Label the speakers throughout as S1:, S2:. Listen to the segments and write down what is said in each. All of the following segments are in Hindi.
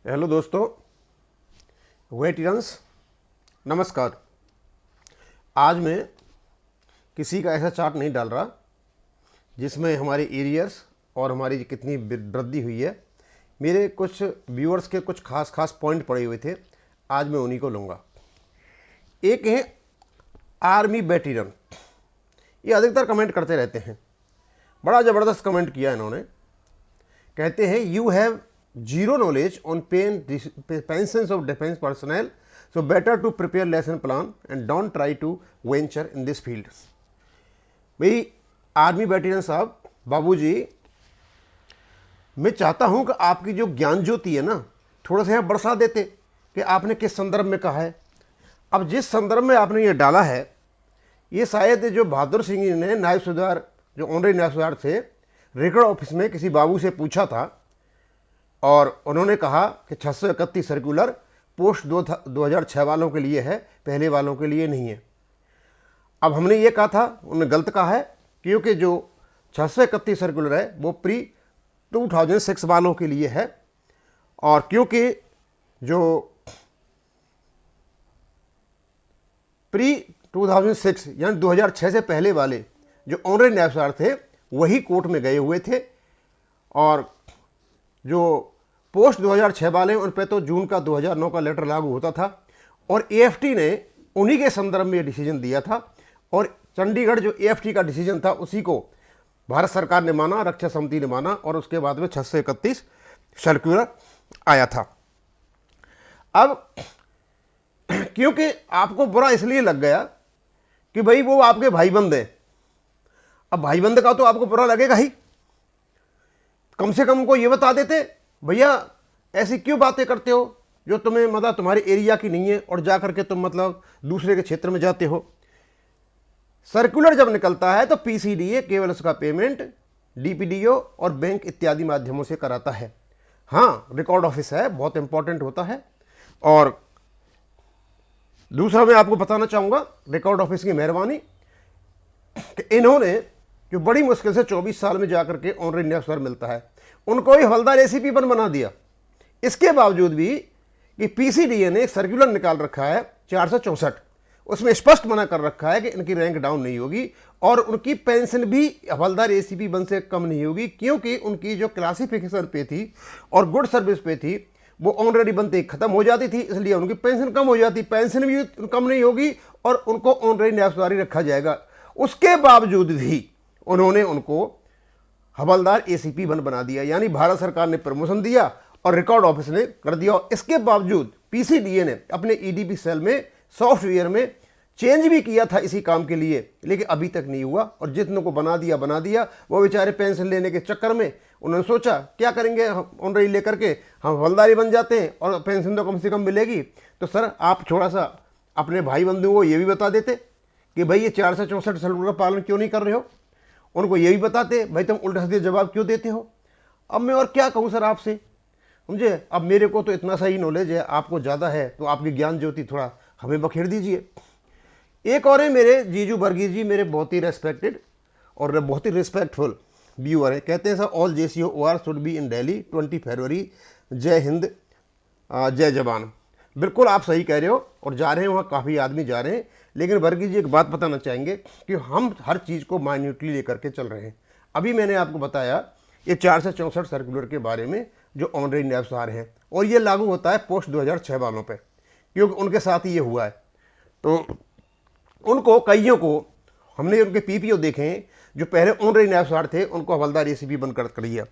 S1: हेलो दोस्तों, वेटिरन्स, नमस्कार। आज मैं किसी का ऐसा चार्ट नहीं डाल रहा जिसमें हमारे एरियर्स और हमारी कितनी वृद्धि हुई है। मेरे कुछ व्यूअर्स के कुछ खास पॉइंट पड़े हुए थे, आज मैं उन्हीं को लूँगा। एक है आर्मी वेटिरन, ये अधिकतर कमेंट करते रहते हैं। बड़ा ज़बरदस्त कमेंट किया इन्होंने। कहते हैं you have zero knowledge on pensions of defence personnel, so better to prepare lesson plan and don't try to venture in this field. भाई आर्मी वेटरन साहब, बाबूजी, मैं चाहता हूं कि आपकी जो ज्ञान ज्योति है ना, थोड़ा सा यहाँ बरसा देते कि आपने किस संदर्भ में कहा है। अब जिस संदर्भ में आपने ये डाला है, ये शायद जो बहादुर सिंह जी ने नायब सूबेदार, जो ऑनरी नायब सूबेदार थे, रिकॉर्ड ऑफिस में किसी बाबू से पूछा था और उन्होंने कहा कि 631 सर्कुलर पोस्ट 2006 वालों के लिए है, पहले वालों के लिए नहीं है। अब हमने ये कहा था, उन्होंने गलत कहा है, क्योंकि जो 631 सर्कुलर है वो प्री 2006 वालों के लिए है। और क्योंकि जो प्री 2006 यानी 2006 से पहले वाले जो ऑनरी नायब सूबेदार थे वही कोर्ट में गए हुए थे, और जो पोस्ट 2006 वाले उन पर तो जून का 2009 का लेटर लागू होता था, और एएफटी ने उन्हीं के संदर्भ में ये डिसीजन दिया था। और चंडीगढ़ जो एएफटी का डिसीजन था उसी को भारत सरकार ने माना, रक्षा समिति ने माना, और उसके बाद में 631 सर्कुलर आया था। अब क्योंकि आपको बुरा इसलिए लग गया कि भाई वो आपके भाईबंद हैं। अब भाईबंद का तो आपको बुरा लगेगा ही, कम से कम को ये बता देते भैया ऐसी क्यों बातें करते हो जो तुम्हें मतलब तुम्हारे एरिया की नहीं है, और जा करके तुम मतलब दूसरे के क्षेत्र में जाते हो। सर्कुलर जब निकलता है तो पीसीडीए केवल उसका पेमेंट डीपीडीओ और बैंक इत्यादि माध्यमों से कराता है। हाँ, रिकॉर्ड ऑफिस है, बहुत इंपॉर्टेंट होता है। और दूसरा मैं आपको बताना चाहूँगा रिकॉर्ड ऑफिस की मेहरबानी कि इन्होंने जो बड़ी मुश्किल से 24 साल में जाकर के ऑनरी नायब सूबेदार मिलता है, उनको ही हवलदार एसीपी बना दिया। इसके बावजूद भी कि पीसीडीए ने एक सर्कुलर निकाल रखा है 464, उसमें स्पष्ट मना कर रखा है कि इनकी रैंक डाउन नहीं होगी और उनकी पेंशन भी हवलदार एसीपी बन से कम नहीं होगी, क्योंकि उनकी जो क्लासिफिकेशन पे थी और गुड सर्विस पे थी वो ऑनरेडी बनते ही खत्म हो जाती थी, इसलिए उनकी पेंशन कम हो जाती। पेंशन भी कम नहीं होगी और उनको ऑनरेडी नायब सूबेदारी रखा जाएगा। उसके बावजूद भी उन्होंने उनको हवलदार एसीपी बना दिया, यानी भारत सरकार ने प्रमोशन दिया और रिकॉर्ड ऑफिस ने कर दिया। इसके बावजूद पीसीडीए ने अपने ईडीपी सेल में सॉफ्टवेयर में चेंज भी किया था इसी काम के लिए, लेकिन अभी तक नहीं हुआ। और जितनों को बना दिया वो बेचारे पेंशन लेने के चक्कर में उन्होंने सोचा क्या करेंगे, ऑनरी लेकर के हम हवलदारी बन जाते हैं और पेंशन तो कम से कम मिलेगी। तो सर आप थोड़ा सा अपने भाई बंधुओं को ये भी बता देते कि भाई ये 464 सर्कुलर का पालन क्यों नहीं कर रहे हो, उनको ये भी बताते भाई तुम उल्टा सीधे जवाब क्यों देते हो। अब मैं और क्या कहूँ सर आपसे, समझे। अब मेरे को तो इतना सा ही नॉलेज है, आपको ज़्यादा है, तो आपकी ज्ञान ज्योति थोड़ा हमें बखेर दीजिए। एक और है मेरे जीजू वर्गीस जी, मेरे बहुत ही रेस्पेक्टेड और बहुत ही रिस्पेक्टफुल व्यूअर है। कहते हैं sir all JCO OR should be in Delhi 20 फरवरी, जय हिंद जय जवान। बिल्कुल आप सही कह रहे हो, और जा रहे हैं वहाँ काफ़ी आदमी जा रहे हैं। लेकिन वर्गीस जी एक बात बताना चाहेंगे कि हम हर चीज़ को माइन्यूटली लेकर के चल रहे हैं। अभी मैंने आपको बताया ये 464 सर्कुलर के बारे में जो ऑनरी नायब सूबेदार हैं, और ये लागू होता है पोस्ट 2006 वालों पे, क्योंकि उनके साथ ये हुआ है। तो उनको कईयों को हमने उनके पीपीओ देखे हैं जो पहले ऑनरी नायब सूबेदार थे, उनको हवलदार एसीपी बनकर कर दिया।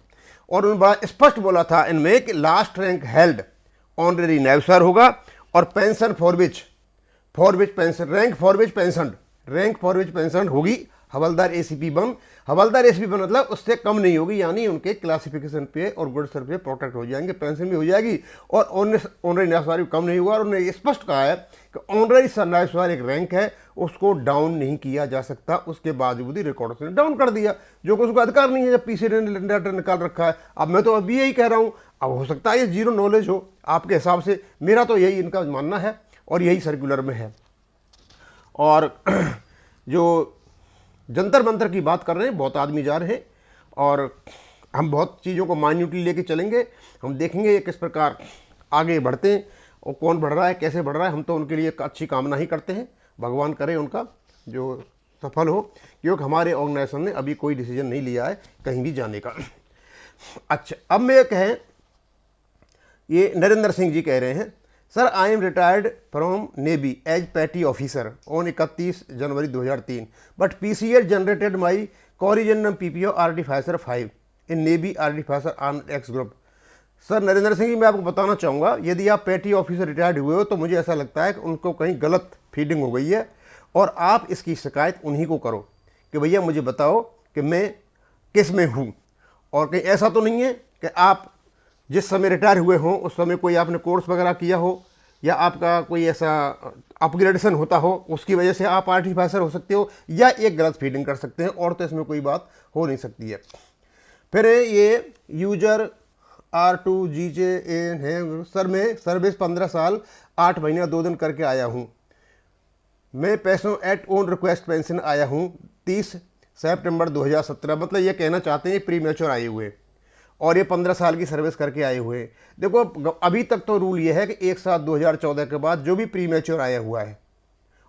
S1: और उन्होंने बड़ा स्पष्ट बोला था इनमें कि लास्ट रैंक हेल्ड ऑनरी नायब सूबेदार होगा, और pension for which pension rank for which pension होगी हवलदार एसीपी बन। हवलदार एसीपी बन मतलब उससे कम नहीं होगी, यानी उनके क्लासिफिकेशन पे और गुड सर्विस पे प्रोटेक्ट हो जाएंगे, पेंशन भी हो जाएगी, और ऑनरी नायब सूबेदार भी कम नहीं होगा। और उन्होंने स्पष्ट कहा है कि ऑनरी नायब सूबेदार एक रैंक है, उसको डाउन नहीं किया जा सकता। उसके बावजूद ही रिकॉर्ड ने डाउन कर दिया, जो कि उसको अधिकार नहीं है जब पीसीडीए ने लेटर निकाल रखा है। अब मैं तो अभी यही कह रहा हूँ, अब हो सकता है ये जीरो नॉलेज हो आपके हिसाब से, मेरा तो यही इनका मानना है और यही सर्कुलर में है। और जो जंतर मंतर की बात कर रहे हैं, बहुत आदमी जा रहे हैं, और हम बहुत चीज़ों को माइन्यूटली लेके चलेंगे। हम देखेंगे ये किस प्रकार आगे बढ़ते हैं। और कौन बढ़ रहा है, कैसे बढ़ रहा है, हम तो उनके लिए अच्छी कामना ही करते हैं, भगवान करे उनका जो सफल हो, क्योंकि हमारे ऑर्गेनाइजेशन ने अभी कोई डिसीजन नहीं लिया है कहीं भी जाने का। अच्छा, अब मैं कहें, ये नरेंद्र सिंह जी कह रहे हैं, sir I am retired from navy as petty officer on 31 January 2003 but PCS generated my corrigendum PPO artificer 5 in navy artificer on X group. Sir Narendra Singh ji, मैं आपको बताना चाहूँगा, यदि आप पैटी ऑफिसर रिटायर्ड हुए हो तो मुझे ऐसा लगता है कि उनको कहीं गलत फीडिंग हो गई है, और आप इसकी शिकायत उन्हीं को करो कि भैया मुझे बताओ कि मैं किस में हूँ। और कहीं ऐसा तो नहीं है कि आप जिस समय रिटायर हुए हों उस समय कोई आपने कोर्स वगैरह किया हो, या आपका कोई ऐसा अपग्रेडेशन होता हो, उसकी वजह से आप आर्टिफाइसर हो सकते हो, या एक गलत फीडिंग कर सकते हैं, और तो इसमें कोई बात हो नहीं सकती है। फिर ये यूजर R2GJN है, सर मैं सर्विस 15 साल 8 महीने 2 दिन करके आया हूँ। मैं पैसों एट ओन रिक्वेस्ट पेंशन आया हूँ 30 सितंबर 2017। मतलब ये कहना चाहते हैं प्री मैच्योर आए हुए, और ये 15 साल की सर्विस करके आए हुए। देखो अभी तक तो रूल ये है कि 1/7/2014 के बाद जो भी प्री मैच्योर आया हुआ है,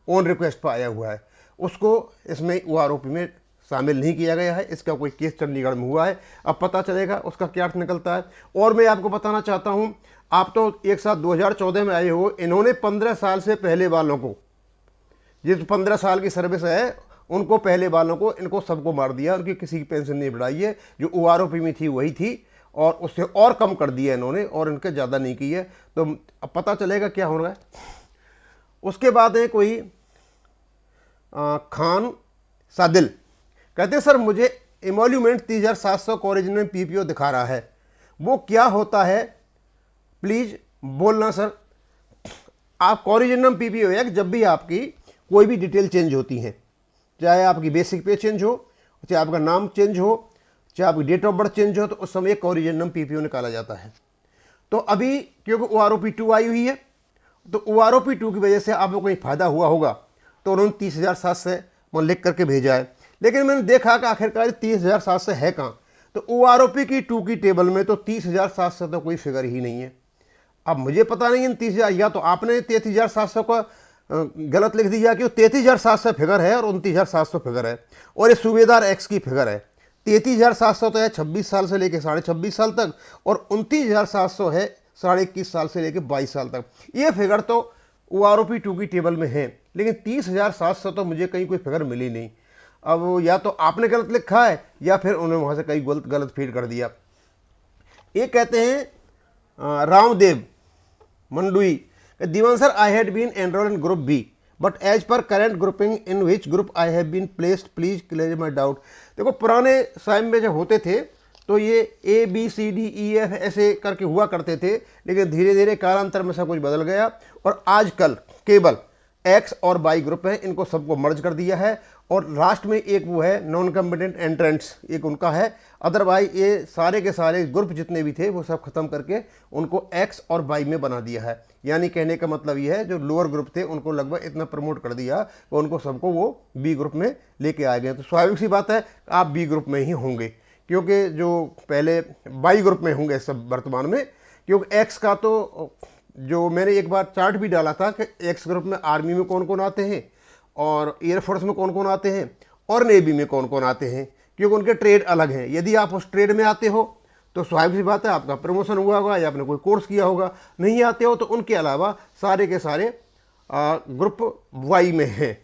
S1: ओन रिक्वेस्ट पर आया हुआ है, उसको इसमें OROP में शामिल नहीं किया गया है। इसका कोई केस चंडीगढ़ में हुआ है, अब पता चलेगा उसका क्या अर्थ निकलता है। और मैं आपको बताना चाहता हूँ, आप तो 1/7/2014 में आए हो, इन्होंने 15 साल से पहले वालों को, जिस 15 साल की सर्विस है उनको, पहले वालों को, इनको सबको मार दिया, उनकी किसी की पेंशन नहीं बढ़ाई है। जो OROP में थी वही थी, और उससे और कम कर दिया इन्होंने, और इनके ज़्यादा नहीं की है। तो अब पता चलेगा क्या हो रहा है। उसके बाद है कोई खान सादिल, कहते हैं सर मुझे एमोल्यूमेंट 30,700 कॉरिजिनम PPO दिखा रहा है, वो क्या होता है प्लीज़ बोलना सर। आप कॉरिजिनम PPO है कि जब भी आपकी कोई भी डिटेल चेंज होती हैं, चाहे आपकी बेसिक पे चेंज हो, चाहे आपका नाम चेंज हो, चाहे आपकी डेट ऑफ बर्थ चेंज हो, तो उस समय कॉरिजिनम PPO निकाला जाता है। तो अभी क्योंकि OROP 2 आई हुई है, तो OROP 2 की वजह से आपको कोई फ़ायदा हुआ होगा, तो उन्होंने 30,700 लिख करके भेजा है। लेकिन मैंने देखा कि आखिरकार 30,700 है कहाँ, तो OROP की 2 की टेबल में तो 30,700 तो कोई फिगर ही नहीं है। अब मुझे पता नहीं इन 30,000, या तो आपने 33,700 का गलत लिख दिया कि 33,700 फिगर है और 29,700 फिगर है, और ये सूबेदार एक्स की फिगर है। 33,700 तो है 26 साल से लेकर 26.5 साल तक, और 29,700 है 21.5 साल से लेकर 22 साल तक। ये फिगर तो OROP 2 की टेबल में है, लेकिन 30,700 तो मुझे कहीं कोई फिगर मिली नहीं। अब या तो आपने गलत लिखा है, या फिर उन्होंने वहाँ से कहीं गलत फीड कर दिया। ये कहते हैं Ramdev Mandui, Diwan sir I had been enrolled in group B but as per current grouping in which group I have been placed please clear my doubt. देखो पुराने टाइम में जब होते थे तो ये ABCDEF ऐसे करके हुआ करते थे, लेकिन धीरे धीरे कालांतर में सब कुछ बदल गया, और आजकल केवल X और Y ग्रुप है, इनको सबको मर्ज कर दिया है। और लास्ट में एक वो है नॉन कम्पिटेंट एंट्रेंट्स, एक उनका है। अदरवाइज ये सारे के सारे ग्रुप जितने भी थे वो सब खत्म करके उनको X और Y में बना दिया है। यानी कहने का मतलब ये है जो लोअर ग्रुप थे उनको लगभग इतना प्रमोट कर दिया कि उनको सबको वो B ग्रुप में लेके आ गए। तो स्वाभाविक सी बात है आप B ग्रुप में ही होंगे, क्योंकि जो पहले Y ग्रुप में होंगे सब वर्तमान में। क्योंकि X का तो जो मैंने एक बार चार्ट भी डाला था कि X ग्रुप में आर्मी में कौन कौन आते हैं, और एयरफोर्स में कौन कौन आते हैं, और नेवी में कौन कौन आते हैं, क्योंकि उनके ट्रेड अलग हैं। यदि आप उस ट्रेड में आते हो तो स्वाभाविक सी बात है आपका प्रमोशन हुआ होगा, या आपने कोई कोर्स किया होगा। नहीं आते हो तो उनके अलावा सारे के सारे ग्रुप Y में हैं।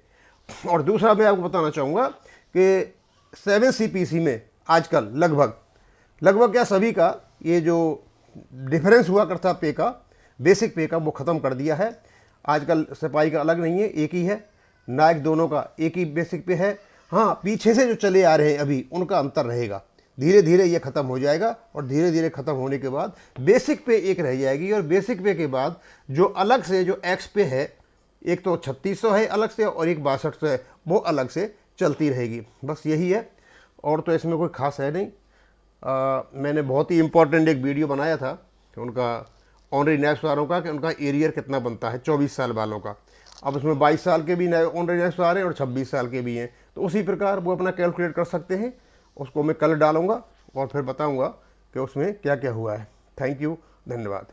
S1: और दूसरा मैं आपको बताना चाहूँगा कि 7 CPC में आजकल लगभग क्या सभी का ये जो डिफरेंस हुआ करता पे का, बेसिक पे का, वो ख़त्म कर दिया है। आजकल सिपाही का अलग नहीं है, एक ही है। नायक दोनों का एक ही बेसिक पे है। हाँ, पीछे से जो चले आ रहे हैं अभी उनका अंतर रहेगा। धीरे धीरे ये ख़त्म हो जाएगा, और धीरे धीरे ख़त्म होने के बाद बेसिक पे एक रह जाएगी, और बेसिक पे के बाद जो अलग से जो एक्स पे है, एक तो 3600 है अलग से, और एक 6200 है, वो अलग से चलती रहेगी। बस यही है, और तो इसमें कोई खास है नहीं। मैंने बहुत ही इम्पोर्टेंट एक वीडियो बनाया था कि उनका ऑनरी नैप्स वालों का, कि उनका एरियर कितना बनता है 24 साल वालों का। अब उसमें 22 साल के भी ऑनरी नैप्स आ रहे हैं और 26 साल के भी हैं, तो उसी प्रकार वो अपना कैलकुलेट कर सकते हैं। उसको मैं कल डालूंगा और फिर बताऊंगा कि उसमें क्या क्या हुआ है। थैंक यू, धन्यवाद।